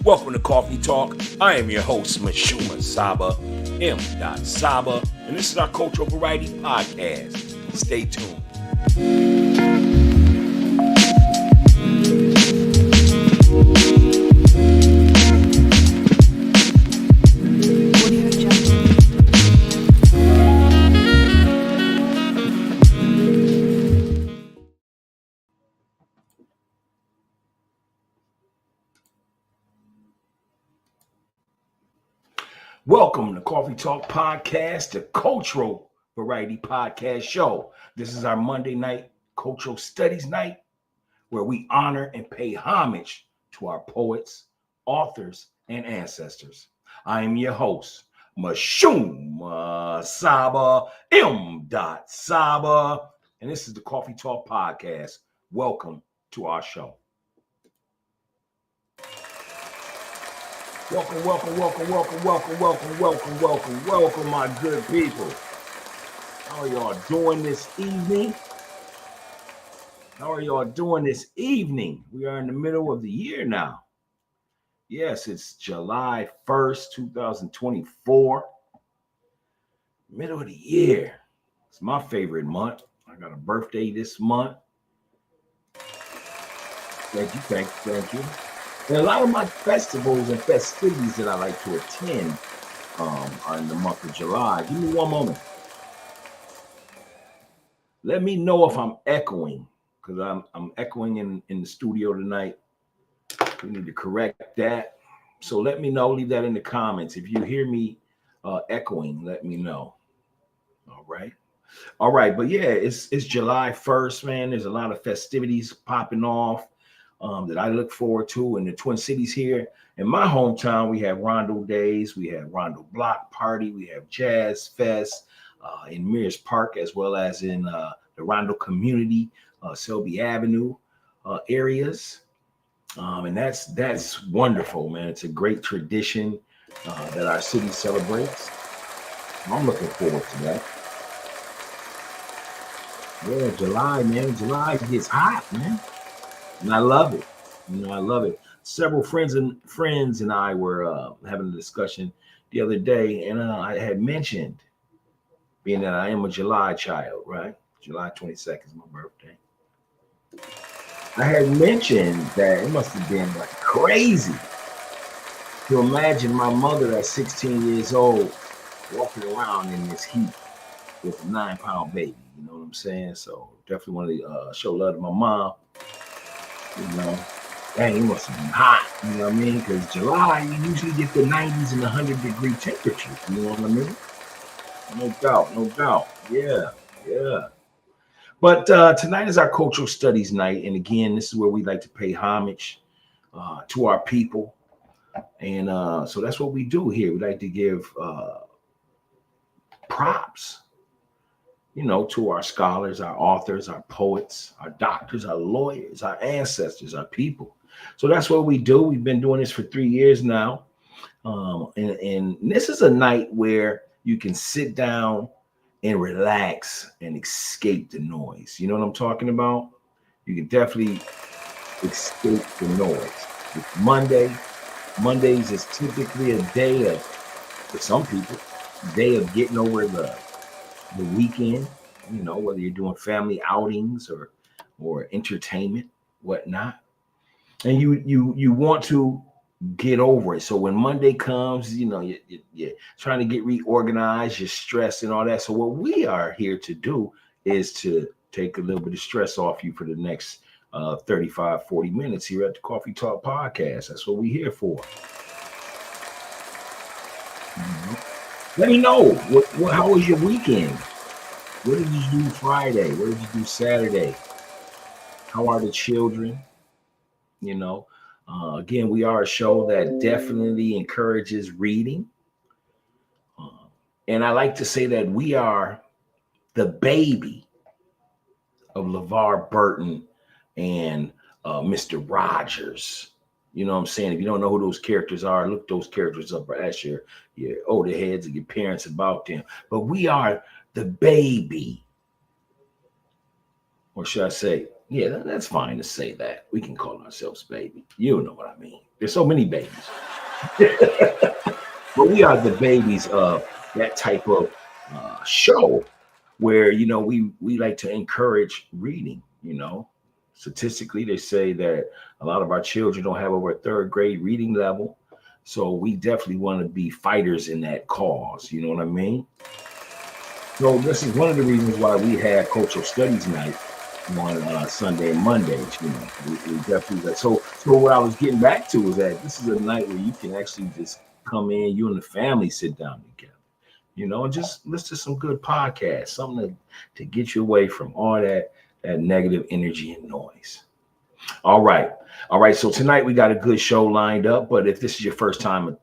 Welcome to Coffee Talk. I am your host, Mashuma Saba, M. Saba, and this is our Cultural Variety Podcast. Stay tuned. Welcome to Coffee Talk Podcast, the Cultural Variety Podcast show. This is our Monday night cultural studies night where we honor and pay homage to our poets, authors, and ancestors. I am your host, Mashuma Saba, M. Saba, and this is the Coffee Talk Podcast. Welcome to our show. Welcome, my good people. How are y'all doing this evening? We are in the middle of the year now. Yes, it's July 1st, 2024. Middle of the year. It's my favorite month. I got a birthday this month. Thank you. And a lot of my festivals and festivities that I like to attend are in the month of July. Give me one moment. Let me know if I'm echoing, because I'm echoing in the studio tonight. We need to correct that. So let me know. Leave that in the comments. If you hear me echoing, let me know. All right. But yeah, it's July 1st, man. There's a lot of festivities popping off that I look forward to in the Twin Cities here. In my hometown, we have Rondo Days, we have Rondo Block Party, we have Jazz Fest in Mears Park, as well as in the Rondo community, Selby Avenue areas. And that's wonderful, man. It's a great tradition that our city celebrates. I'm looking forward to that. Yeah, July, man. July gets hot, man. And I love it. I love it. Several friends and I were having a discussion the other day, and I had mentioned, being that I am a July child, right? July 22nd is my birthday. I had mentioned that it must have been like crazy to imagine my mother at 16 years old walking around in this heat with a 9-pound baby. You know what I'm saying? So definitely want to show love to my mom. Dang, it must have been hot, you know what I mean? Because July, you usually get the 90s and 100-degree temperatures, you know what I mean? No doubt. Yeah. But tonight is our cultural studies night. And again, this is where we like to pay homage to our people. And so that's what we do here. We like to give props, to our scholars, our authors, our poets, our doctors, our lawyers, our ancestors, our people. So that's what we do. We've been doing this for 3 years now. And this is a night where you can sit down and relax and escape the noise. You know what I'm talking about? You can definitely escape the noise. It's Monday. Mondays is typically a day of, for some people, day of getting over the weekend, whether you're doing family outings or entertainment, whatnot. And you want to get over it. So when Monday comes, you're trying to get reorganized, you're stressed and all that. So what we are here to do is to take a little bit of stress off you for the next 35, 40 minutes here at the Coffee Talk Podcast. That's what we're here for. Let me know, how was your weekend? What did you do Friday? What did you do Saturday? How are the children? Again, we are a show that definitely encourages reading. And I like to say that we are the baby of LeVar Burton and Mr. Rogers. You know what I'm saying? If you don't know who those characters are, look those characters up or ask your older heads and your parents about them. But we are the baby, or should I say, Yeah, that's fine to say that. We can call ourselves baby. You know what I mean. There's so many babies. But we are the babies of that type of show where we like to encourage reading. Statistically, they say that a lot of our children don't have over a third grade reading level, so we definitely want to be fighters in that cause. You know what I mean? So this is one of the reasons why we had cultural studies night on Sunday and Mondays. We definitely so what I was getting back to is that this is a night where you can actually just come in, you and the family sit down together, and just listen to some good podcasts, something to get you away from all that negative energy and noise. All right. All right. So tonight we got a good show lined up, but if this is your first time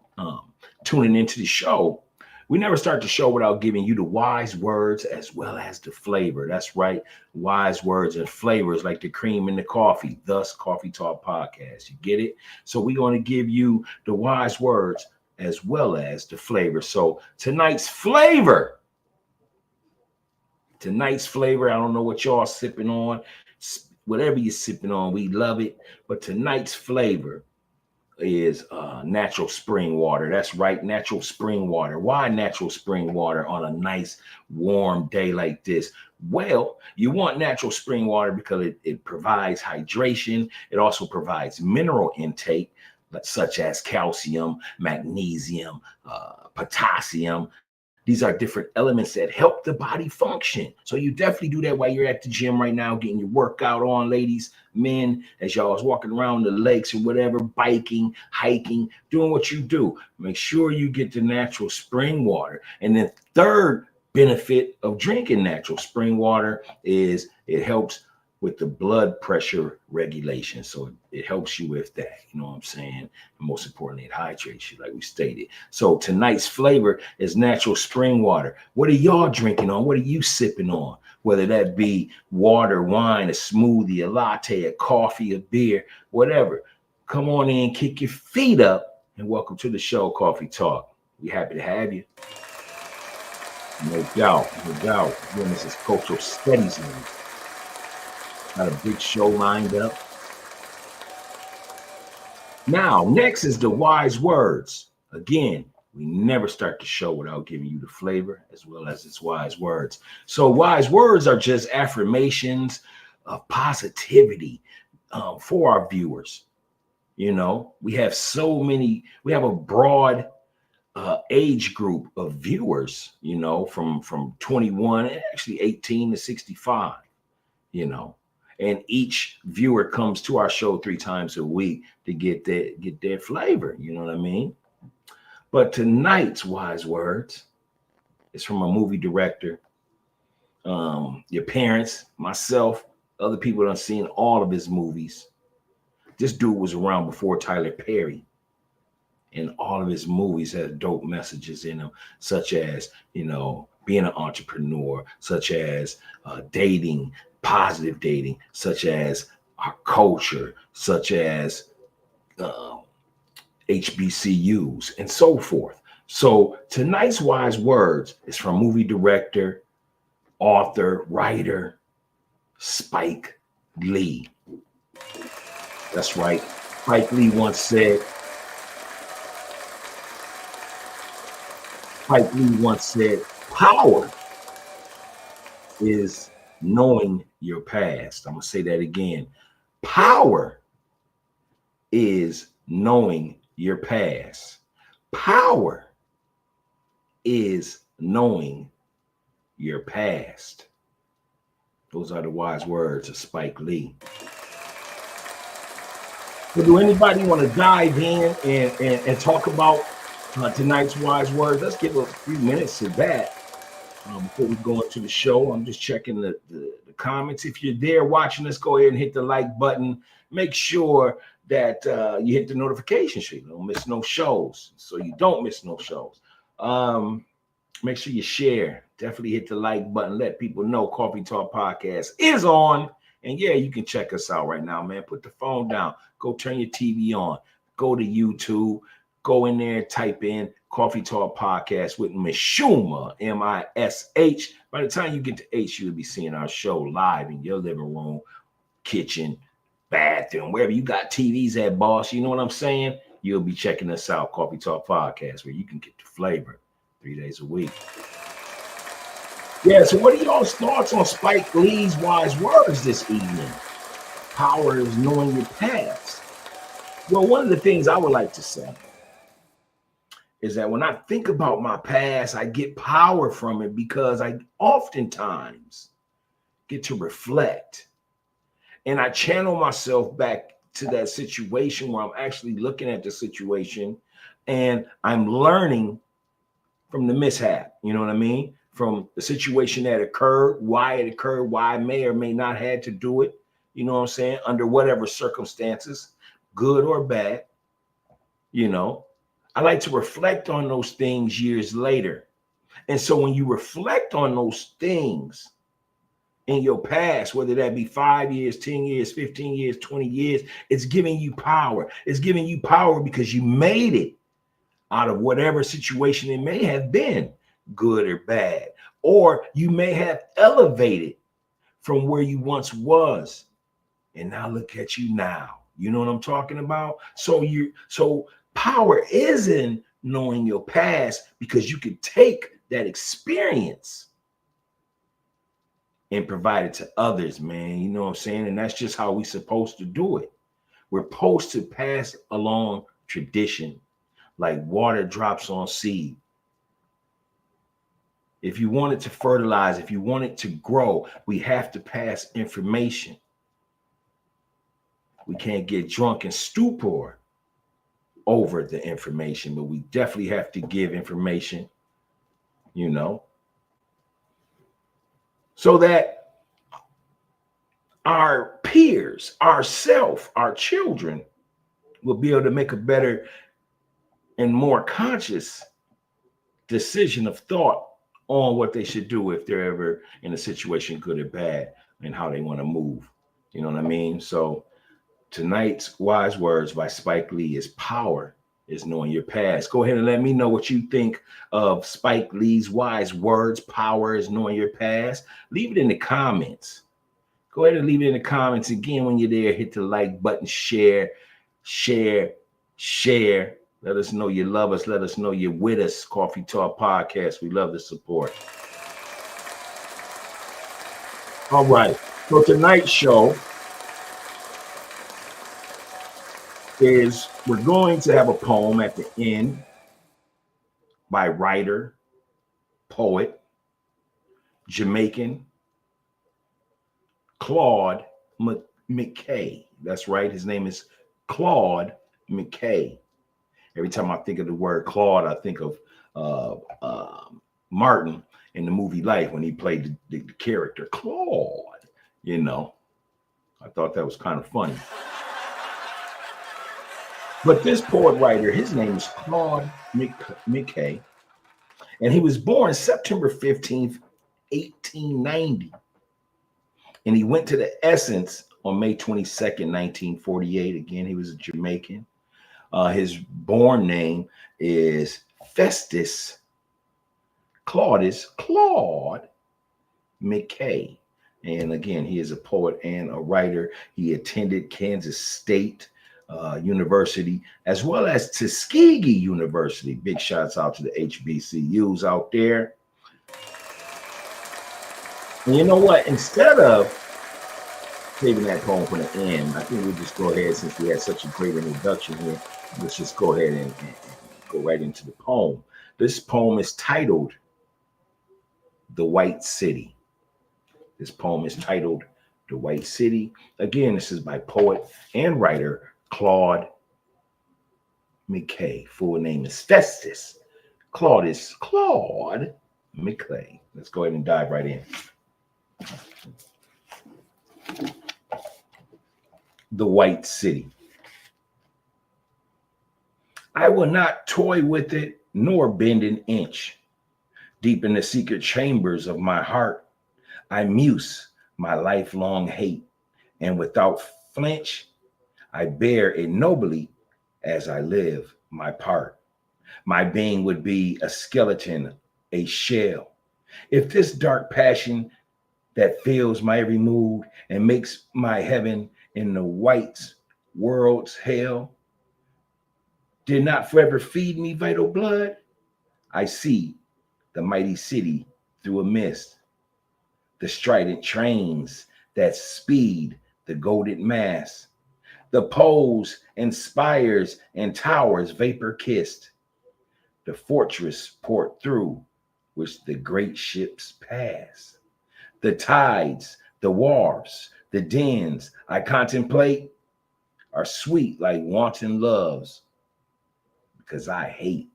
tuning into the show, we never start the show without giving you the wise words as well as the flavor. That's right. Wise words and flavors like the cream in the coffee, thus Coffee Talk Podcast. You get it? So we're going to give you the wise words as well as the flavor. So tonight's flavor, I don't know what y'all sipping on. Whatever you're sipping on, we love it. But tonight's flavor is natural spring water. That's right, natural spring water. Why natural spring water on a nice warm day like this? Well, you want natural spring water because it provides hydration. It also provides mineral intake such as calcium, magnesium, potassium. These are different elements that help the body function. So you definitely do that while you're at the gym right now, getting your workout on, ladies, men, as y'all is walking around the lakes or whatever, biking, hiking, doing what you do. Make sure you get the natural spring water. And then third benefit of drinking natural spring water is it helps with the blood pressure regulation. So it helps you with that. You know what I'm saying? And most importantly, it hydrates you, like we stated. So tonight's flavor is natural spring water. What are y'all drinking on? What are you sipping on? Whether that be water, wine, a smoothie, a latte, a coffee, a beer, whatever. Come on in, kick your feet up, and welcome to the show, Coffee Talk. We happy to have you. No doubt, no doubt. Again, this is Cultural Studies Night. Got a big show lined up. Now, next is the wise words. Again, we never start the show without giving you the flavor as well as its wise words. So wise words are just affirmations of positivity for our viewers. We have we have a broad age group of viewers, from 21, actually 18 to 65, and each viewer comes to our show 3 times a week to get their flavor. You know what I mean? But tonight's wise words is from a movie director. Your parents, myself, other people done seen all of his movies. This dude was around before Tyler Perry, and all of his movies have dope messages in them, such as, being an entrepreneur, such as dating, positive dating, such as our culture, such as HBCUs, and so forth. So tonight's wise words is from movie director, author, writer, Spike Lee. That's right. Spike Lee once said, power is knowing your past. I'm going to say that again. Power is knowing your past. Power is knowing your past. Those are the wise words of Spike Lee. So do anybody want to dive in and talk about tonight's wise words? Let's give a few minutes to that. Before we go into the show, I'm just checking the comments. If you're there watching us, go ahead and hit the like button. Make sure that you hit the notification so you don't miss no shows. Make sure you share. Definitely hit the like button. Let people know Coffee Talk Podcast is on. And yeah, you can check us out right now, man. Put the phone down. Go turn your TV on. Go to YouTube. Go in there, type in Coffee Talk Podcast with Mishuma, M-I-S-H. By the time you get to H, you'll be seeing our show live in your living room kitchen, bathroom, wherever you got TVs at, boss. You know what I'm saying? You'll be checking us out, Coffee Talk Podcast, where you can get the flavor 3 days a week. Yeah, so what are y'all's thoughts on Spike Lee's wise words this evening? Power is knowing your past. Well, one of the things I would like to say is that when I think about my past, I get power from it because I oftentimes get to reflect and I channel myself back to that situation where I'm actually looking at the situation and I'm learning from the mishap. You know what I mean? From the situation that occurred, why it occurred, why I may or may not had to do it. You know what I'm saying? Under whatever circumstances, good or bad, you know, I like to reflect on those things years later. And so when you reflect on those things in your past, whether that be 5 years, 10 years, 15 years, 20 years, it's giving you power. It's giving you power because you made it out of whatever situation it may have been, good or bad, or you may have elevated from where you once was. And now look at you now. You know what I'm talking about? So power is in knowing your past because you can take that experience and provide it to others, man. You know what I'm saying? And that's just how we're supposed to do it. We're supposed to pass along tradition like water drops on seed. If you want it to fertilize, if you want it to grow, we have to pass information. We can't get drunk and stupor over the information, but we definitely have to give information, you know, so that our peers, ourselves, our children will be able to make a better and more conscious decision of thought on what they should do if they're ever in a situation, good or bad, and how they want to move. You know what I mean? So tonight's wise words by Spike Lee is power is knowing your past. Go ahead and let me know what you think of Spike Lee's wise words. Power is knowing your past. Leave it in the comments. Go ahead and leave it in the comments. Again, when you're there, hit the like button, share. Let us know you love us. Let us know you're with us. Coffee Talk Podcast. We love the support. All right. So tonight's show is we're going to have a poem at the end by writer, poet, Jamaican, Claude Mckay. That's right. His name is Claude Mckay. Every time I think of the word Claude, I think of Martin in the movie Life when he played the character Claude. You know, I thought that was kind of funny. But this poet writer, his name is Claude Mckay, and he was born September 15th, 1890. And he went to the Essence on May 22nd, 1948. Again, he was a Jamaican. His born name is Festus Claudius Claude Mckay. And again, he is a poet and a writer. He attended Kansas State University, as well as Tuskegee University. Big shouts out to the HBCUs out there. And you know what? Instead of saving that poem for the end, I think we'll just go ahead, since we had such a great introduction here, let's just go ahead and go right into the poem. This poem is titled The White City. This poem is titled The White City. Again, this is by poet and writer Claude Mckay. Full name is Festus Claudius Claude Mckay. Let's go ahead and dive right in. The White City. I will not toy with it, nor bend an inch. Deep in the secret chambers of my heart, I muse my lifelong hate, and without flinch, I bear it nobly as I live my part. My being would be a skeleton, a shell. If this dark passion that fills my every mood and makes my heaven in the white world's hell, did not forever feed me vital blood. I see the mighty city through a mist, the strident trains that speed the golden mass, the poles and spires and towers vapor kissed, the fortress port through which the great ships pass, the tides, the wharves, the dens I contemplate are sweet like wanton loves, because I hate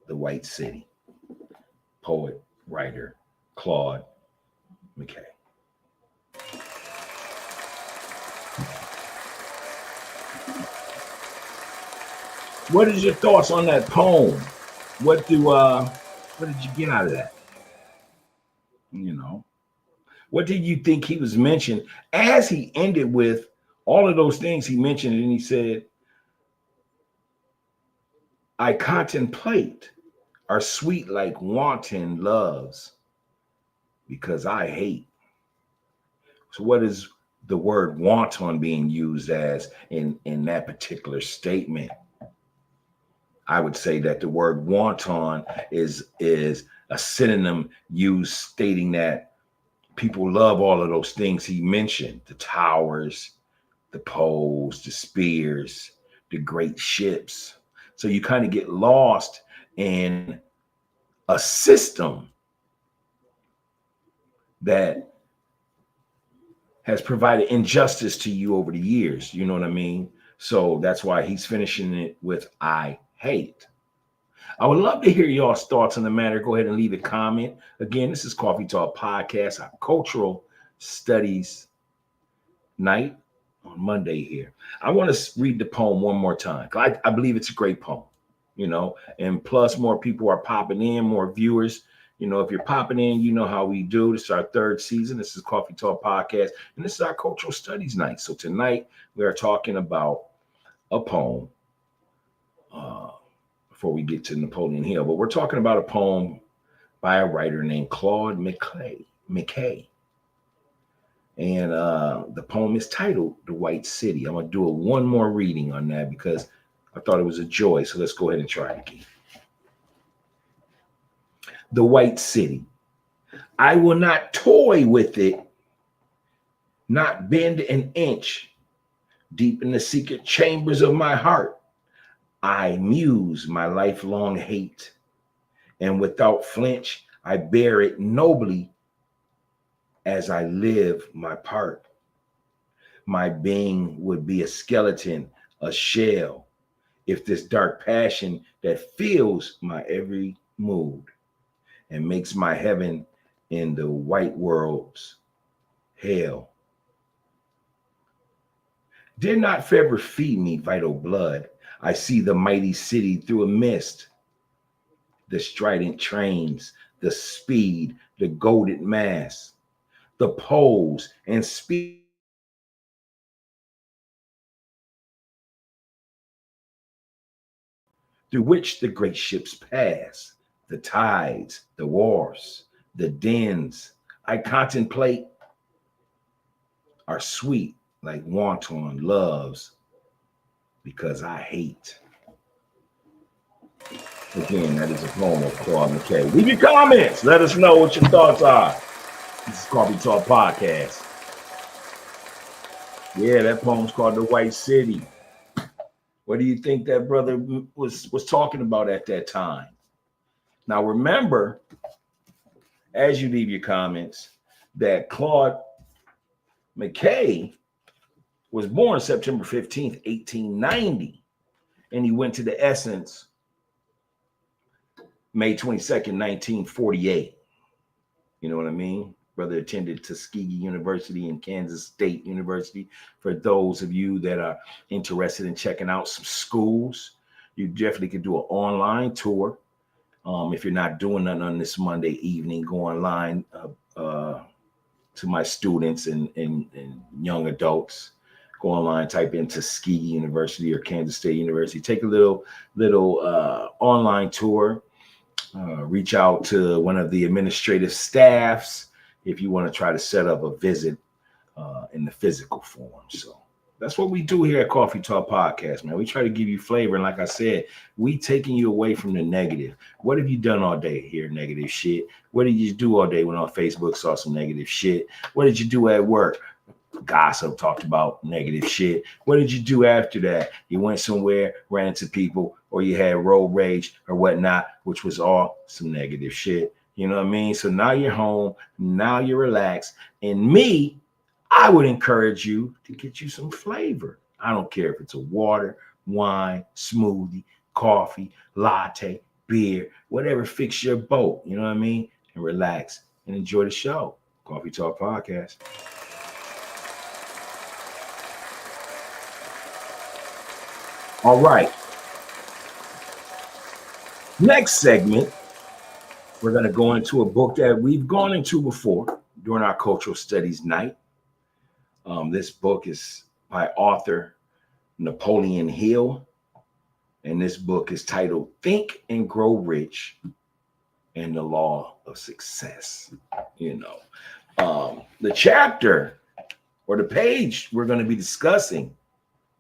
the white city. Poet, writer, Claude Mckay. What is your thoughts on that poem? What did you get out of that? You know, what did you think he was mentioned as he ended with all of those things he mentioned, and he said, I contemplate are sweet like wanton loves, because I hate. So what is the word wanton being used as in that particular statement? I would say that the word wanton is a synonym used stating that people love all of those things he mentioned: the towers, the poles, the spears, the great ships. So you kind of get lost in a system that has provided injustice to you over the years. You know what I mean? So that's why he's finishing it with I hate. I would love to hear y'all's thoughts on the matter. Go ahead and leave a comment. Again, this is Coffee Talk Podcast, our cultural studies night on Monday here. I want to read the poem one more time. I believe it's a great poem, and plus more people are popping in, more viewers. If you're popping in, you know how we do. This is our third season. This is Coffee Talk Podcast, and this is our cultural studies night. So tonight we are talking about a poem before we get to Napoleon Hill, but we're talking about a poem by a writer named Claude Mckay. And the poem is titled The White City. I'm going to do one more reading on that because I thought it was a joy. So let's go ahead and try it again. The White City. I will not toy with it, not bend an inch. Deep in the secret chambers of my heart, I muse my lifelong hate. And without flinch, I bear it nobly as I live my part. My being would be a skeleton, a shell, if this dark passion that fills my every mood and makes my heaven in the white world's hell did not forever feed me vital blood. I see the mighty city through a mist, the strident trains, the speed, the golden mass, the poles and speed through which the great ships pass, the tides, the wharves, the dens I contemplate are sweet like wanton loves, because I hate. Again, that is a poem of Claude Mckay. Leave your comments. Let us know what your thoughts are. This is Coffee Talk Podcast. Yeah, that poem's called The White City. What do you think that brother was talking about at that time? Now, remember, as you leave your comments, that Claude Mckay was born September 15th, 1890, and he went to the Essence May 22nd, 1948. You know what I mean? Brother attended Tuskegee University and Kansas State University. For those of you that are interested in checking out some schools, you definitely could do an online tour. If you're not doing nothing on this Monday evening, go online to my students and young adults. Go online, type in Tuskegee University or Kansas State University. Take a little online tour. Reach out to one of the administrative staffs if you want to try to set up a visit in the physical form. So that's what we do here at Coffee Talk Podcast, man. We try to give you flavor. And like I said, we taking you away from the negative. What have you done all day here? Negative shit. What did you do all day when on Facebook saw some negative shit? What did you do at work? Gossip, talked about negative shit. What did you do after that? You went somewhere, ran into people, or you had road rage or whatnot, which was all some negative shit. You know what I mean? So now you're home. Now you're relaxed. And me, I would encourage you to get you some flavor. I don't care if it's a water, wine, smoothie, coffee, latte, beer, whatever fix your boat. You know what I mean? And relax and enjoy the show. Coffee Talk Podcast. All right. Next segment, we're going to go into a book that we've gone into before during our cultural studies night. This book is by author Napoleon Hill, and this book is titled Think and Grow Rich and the Law of Success. You know, the chapter or the page we're going to be discussing,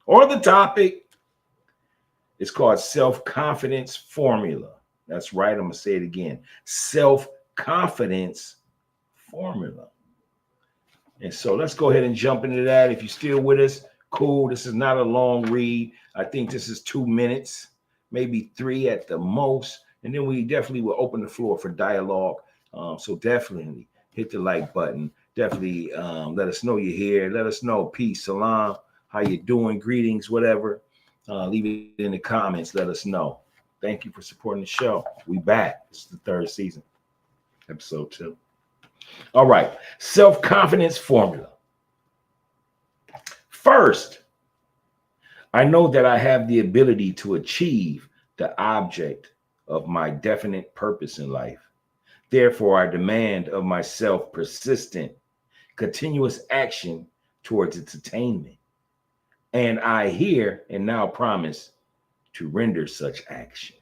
or the topic, is called Self-Confidence Formula. That's right. I'm going to say it again. Self-Confidence Formula. And so let's go ahead and jump into that. If you're still with us, cool. This is not a long read. I think this is 2 minutes, maybe 3 at the most. And then we definitely will open the floor for dialogue. So definitely hit the like button. Definitely let us know you're here. Let us know. Peace, salam, how you doing, greetings, whatever. Leave it in the comments. Let us know. Thank you for supporting the show. We back. It's the 3rd season, episode 2. All right. Self-confidence formula. First, I know that I have the ability to achieve the object of my definite purpose in life. Therefore, I demand of myself persistent, continuous action towards its attainment. And I here and now promise to render such action.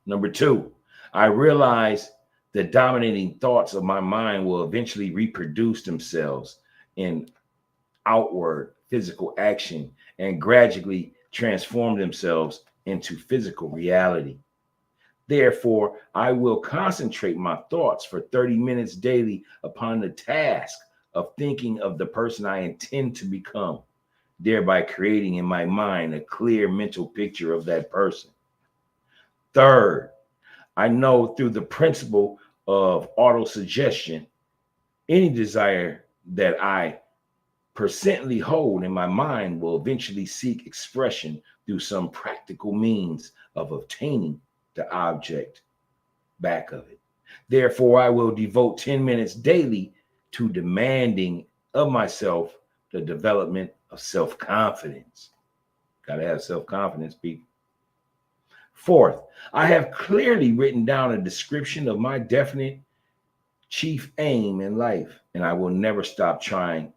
Number 2, I realize the dominating thoughts of my mind will eventually reproduce themselves in outward physical action and gradually transform themselves into physical reality. Therefore, I will concentrate my thoughts for 30 minutes daily upon the task of thinking of the person I intend to become, thereby creating in my mind a clear mental picture of that person. Third, I know through the principle of autosuggestion, any desire that I persistently hold in my mind will eventually seek expression through some practical means of obtaining the object back of it. Therefore, I will devote 10 minutes daily to demanding of myself the development of self-confidence. Got to have self-confidence, people. Fourth, I have clearly written down a description of my definite chief aim in life, and I will never stop trying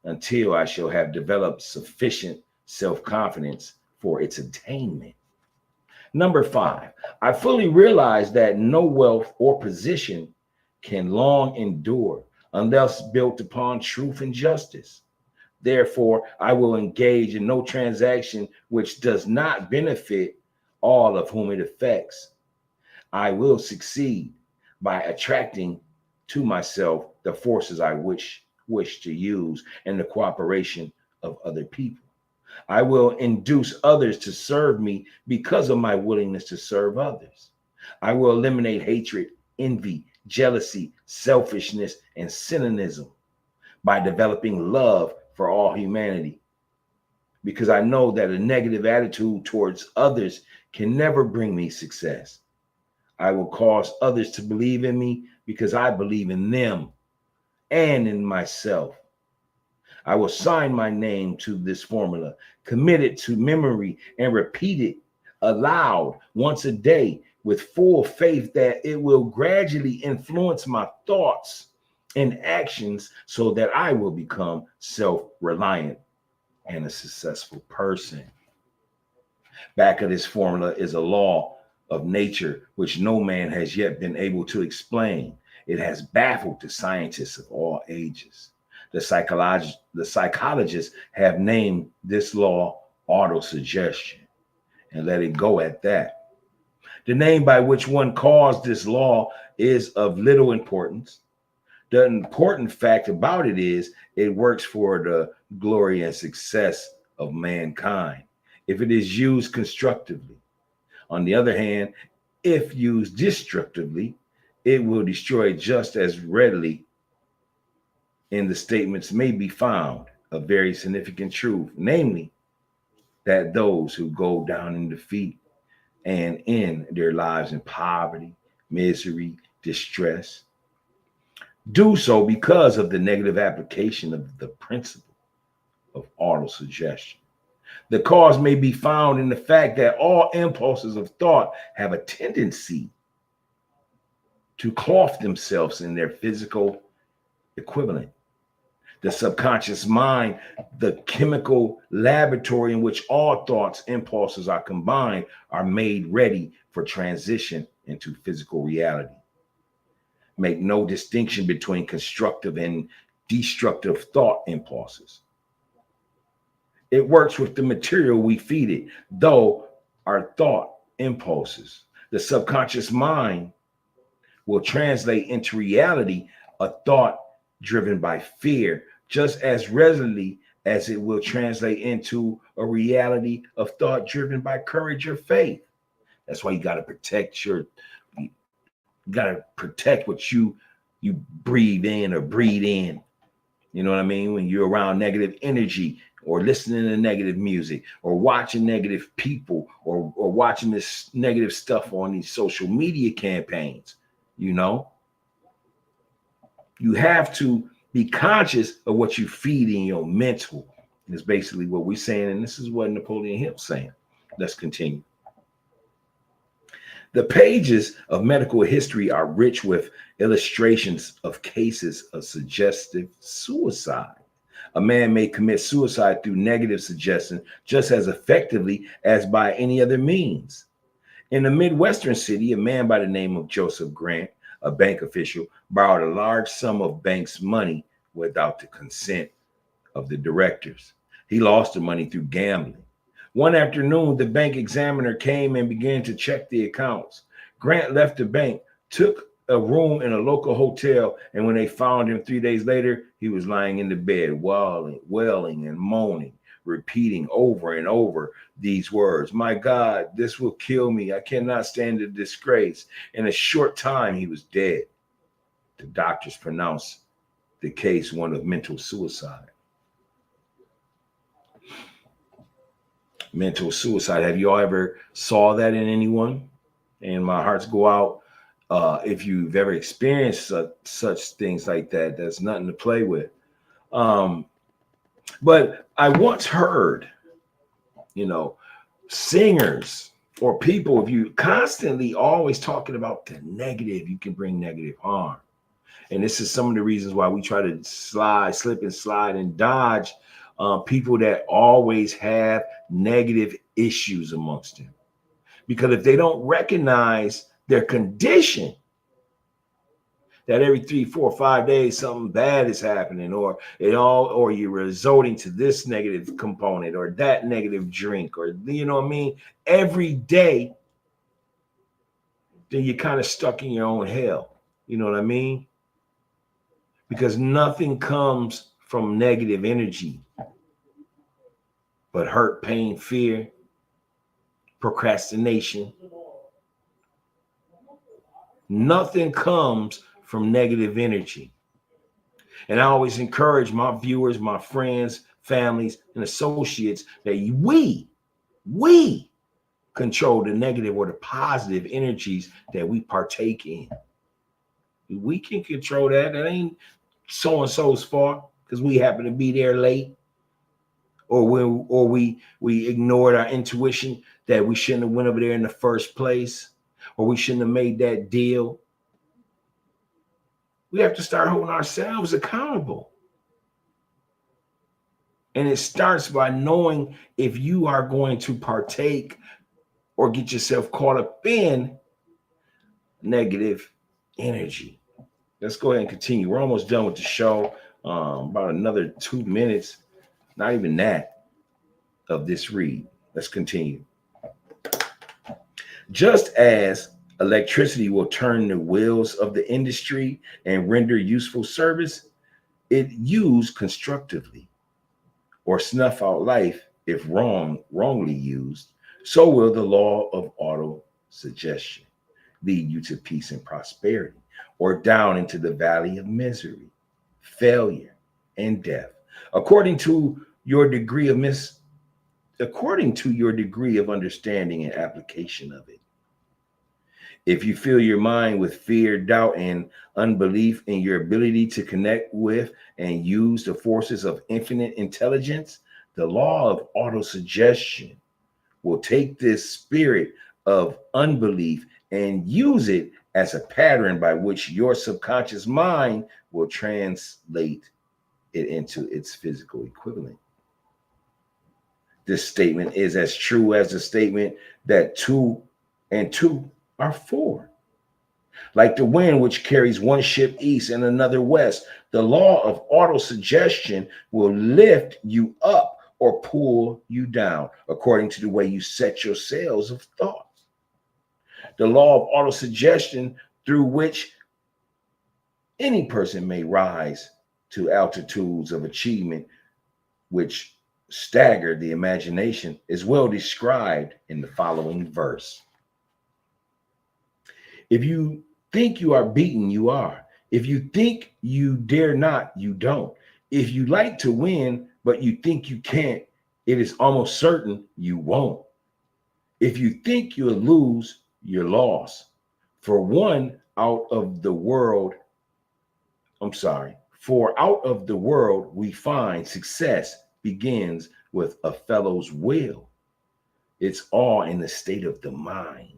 until I shall have developed sufficient self-confidence for its attainment. Number 5, I fully realize that no wealth or position can long endure unless built upon truth and justice. Therefore, I will engage in no transaction which does not benefit all of whom it affects. I will succeed by attracting to myself the forces I wish to use and the cooperation of other people. I will induce others to serve me because of my willingness to serve others. I will eliminate hatred, envy, jealousy, selfishness, and cynicism by developing love for all humanity, because I know that a negative attitude towards others can never bring me success. I will cause others to believe in me because I believe in them and in myself. I will sign my name to this formula, commit it to memory, and repeat it aloud once a day with full faith that it will gradually influence my thoughts and actions so that I will become self-reliant and a successful person. Back of this formula is a law of nature which no man has yet been able to explain. It has baffled the scientists of all ages. The psychologists have named this law autosuggestion and let it go at that. The name by which one calls this law is of little importance. The important fact about it is it works for the glory and success of mankind if it is used constructively. On the other hand, if used destructively, it will destroy just as readily. In the statements may be found a very significant truth, namely that those who go down in defeat and end their lives in poverty, misery, distress, do so because of the negative application of the principle of autosuggestion. The cause may be found in the fact that all impulses of thought have a tendency to cloth themselves in their physical equivalent. The subconscious mind, the chemical laboratory in which all thoughts, impulses are combined, are made ready for transition into physical reality. Make no distinction between constructive and destructive thought impulses. It works with the material we feed it, though our thought impulses. The subconscious mind will translate into reality a thought driven by fear just as readily as it will translate into a reality of thought driven by courage or faith. That's why you got to protect what you breathe in or breathe in. You know what I mean? When you're around negative energy or listening to negative music or watching negative people or watching this negative stuff on these social media campaigns, you know, you have to be conscious of what you feed in your mental. Is basically what we're saying. And this is what Napoleon Hill's saying. Let's continue. The pages of medical history are rich with illustrations of cases of suggestive suicide. A man may commit suicide through negative suggestion just as effectively as by any other means. In a Midwestern city, a man by the name of Joseph Grant, a bank official, borrowed a large sum of bank's money without the consent of the directors. He lost the money through gambling. One afternoon, the bank examiner came and began to check the accounts. Grant left the bank, took a room in a local hotel, and when they found him 3 days later, he was lying in the bed, wailing and moaning, repeating over and over these words: "My God, this will kill me. I cannot stand the disgrace." In a short time, he was dead. The doctors pronounced the case one of mental suicide. Mental suicide. Have you all ever saw that in anyone? And my hearts go out. If you've ever experienced such things like that, that's nothing to play with. But I once heard, singers or people, if you constantly always talking about the negative, you can bring negative harm. And this is some of the reasons why we try to slip and slide and dodge people that always have negative issues amongst them. Because if they don't recognize their condition, that every 3, 4, 5 days something bad is happening, or you're resorting to this negative component or that negative drink, or every day, then you're kind of stuck in your own hell. You know what I mean? Because nothing comes from negative energy but hurt, pain, fear, procrastination. Nothing comes from negative energy. And I always encourage my viewers, my friends, families, and associates that we control the negative or the positive energies that we partake in. We can control that. That ain't so-and-so's fault because we happen to be there late. Or we ignored our intuition that we shouldn't have went over there in the first place, or we shouldn't have made that deal. We have to start holding ourselves accountable. And it starts by knowing if you are going to partake or get yourself caught up in negative energy. Let's go ahead and continue. We're almost done with the show. About another 2 minutes, not even that, of this read. Let's continue. Just as electricity will turn the wheels of the industry and render useful service, it used constructively, or snuff out life if wrongly used, so will the law of auto suggestion lead you to peace and prosperity, or down into the valley of misery, failure, and death, according to your degree of understanding and application of it. If you fill your mind with fear, doubt, and unbelief in your ability to connect with and use the forces of infinite intelligence, the law of autosuggestion will take this spirit of unbelief and use it as a pattern by which your subconscious mind will translate it into its physical equivalent. This statement is as true as the statement that 2 and 2 are 4. Like the wind which carries one ship east and another west, the law of autosuggestion will lift you up or pull you down according to the way you set your sails of thought. The law of autosuggestion, through which any person may rise to altitudes of achievement which stagger the imagination, is well described in the following verse. If you think you are beaten, you are. If you think you dare not, you don't. If you like to win, but you think you can't, it is almost certain you won't. If you think you'll lose, you're lost. For out of the world we find success begins with a fellow's will. It's all in the state of the mind.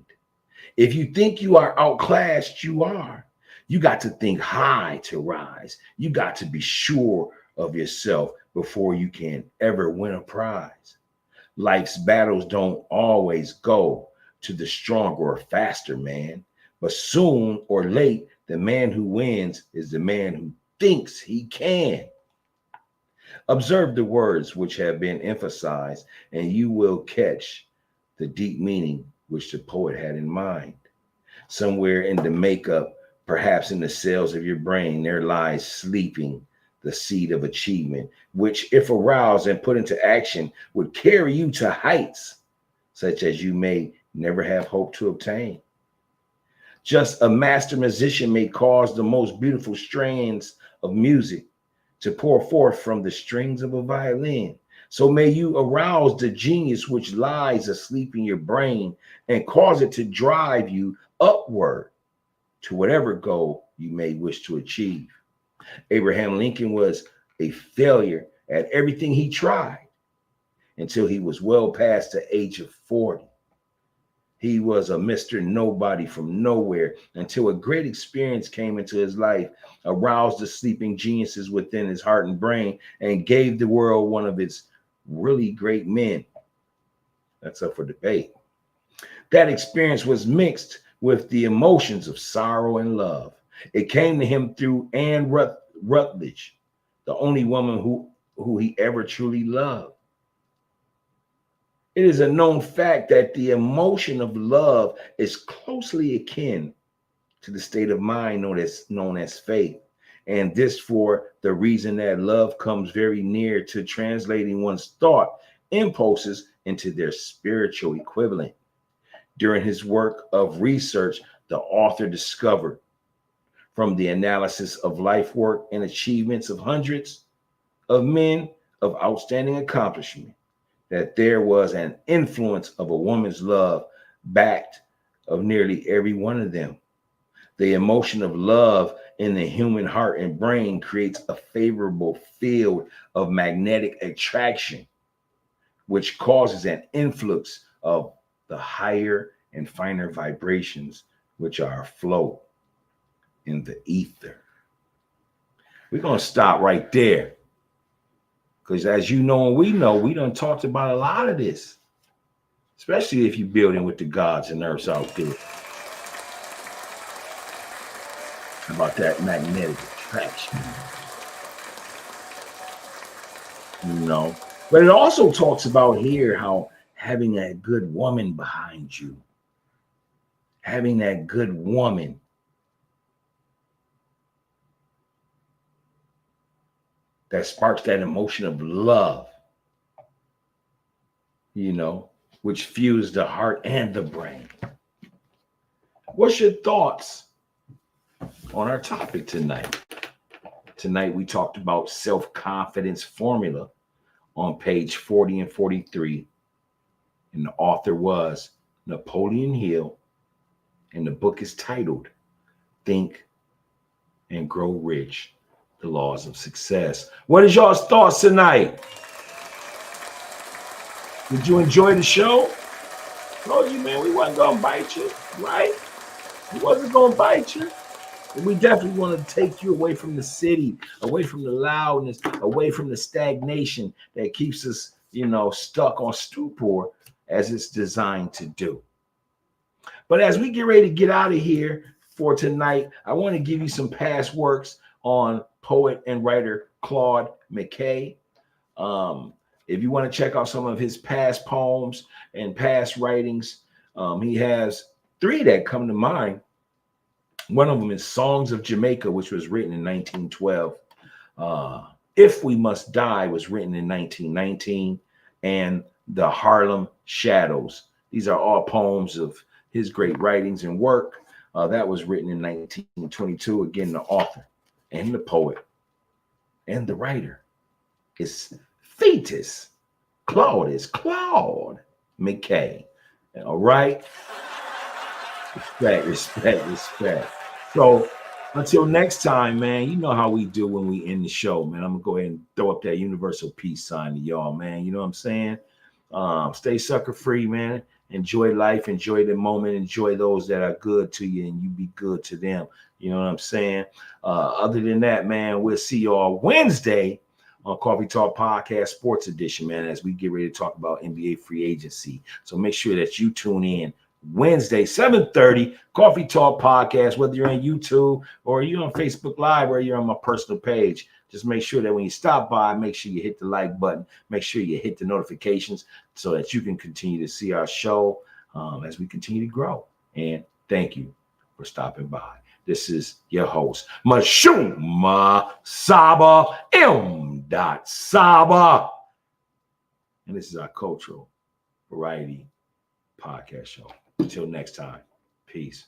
If you think you are outclassed, you are. You got to think high to rise. You got to be sure of yourself before you can ever win a prize. Life's battles don't always go to the stronger or faster man, but soon or late, the man who wins is the man who thinks he can. Observe the words which have been emphasized, and you will catch the deep meaning which the poet had in mind. Somewhere in the makeup, perhaps in the cells of your brain, there lies sleeping the seed of achievement, which, if aroused and put into action, would carry you to heights such as you may never have hoped to obtain. Just a master musician may cause the most beautiful strains of music to pour forth from the strings of a violin. So may you arouse the genius which lies asleep in your brain and cause it to drive you upward to whatever goal you may wish to achieve. Abraham Lincoln was a failure at everything he tried until he was well past the age of 40. He was a Mr. Nobody from nowhere until a great experience came into his life, aroused the sleeping geniuses within his heart and brain, and gave the world one of its really great men. That's up for debate. That experience was mixed with the emotions of sorrow and love. It came to him through Anne Rutledge, the only woman who he ever truly loved. It is a known fact that the emotion of love is closely akin to the state of mind known as faith. And this for the reason that love comes very near to translating one's thought impulses into their spiritual equivalent. During his work of research, the author discovered from the analysis of life work and achievements of hundreds of men of outstanding accomplishment that there was an influence of a woman's love backed of nearly every one of them. The emotion of love in the human heart and brain creates a favorable field of magnetic attraction, which causes an influx of the higher and finer vibrations which are afloat in the ether. We're going to stop right there. Because as you know and we know, we done talked about a lot of this. especially if you're building with the gods and earths out there. How about that magnetic attraction? You know, but it also talks about here how having that good woman behind you, having that good woman that sparks that emotion of love, you know, which fuels the heart and the brain. What's your thoughts on our topic tonight? Tonight we talked about self-confidence formula on page 40 and 43. And the author was Napoleon Hill. And the book is titled Think and Grow Rich, The Laws of Success. What is y'all's thoughts tonight? Did you enjoy the show? Told you, man, we wasn't going to bite you, right? We wasn't going to bite you. And we definitely want to take you away from the city, away from the loudness, away from the stagnation that keeps us, you know, stuck on stupor as it's designed to do. But as we get ready to get out of here for tonight, I want to give you some past works on poet and writer Claude Mckay. If you want to check out some of his past poems and past writings, he has 3 that come to mind. One of them is Songs of Jamaica, which was written in 1912. If We Must Die was written in 1919. And The Harlem Shadows. These are all poems of his great writings and work. That was written in 1922. Again, the author and the poet and the writer is Claude Mckay. All right. Respect. So until next time, man, you know how we do when we end the show, man. I'm gonna go ahead and throw up that universal peace sign to y'all, man. You know what I'm saying? Stay sucker free, man. Enjoy life, enjoy the moment, enjoy those that are good to you, and you be good to them. You know what I'm saying? Other than that, man, we'll see y'all Wednesday on Coffee Talk Podcast Sports Edition, man, as we get ready to talk about NBA free agency. So make sure that you tune in Wednesday, 7:30, Coffee Talk Podcast, whether you're on YouTube or you're on Facebook Live or you're on my personal page. Just make sure that when you stop by, make sure you hit the like button. Make sure you hit the notifications so that you can continue to see our show as we continue to grow. And thank you for stopping by. This is your host, Mashuma Saba M. Saba. And this is our cultural variety podcast show. Until next time, peace.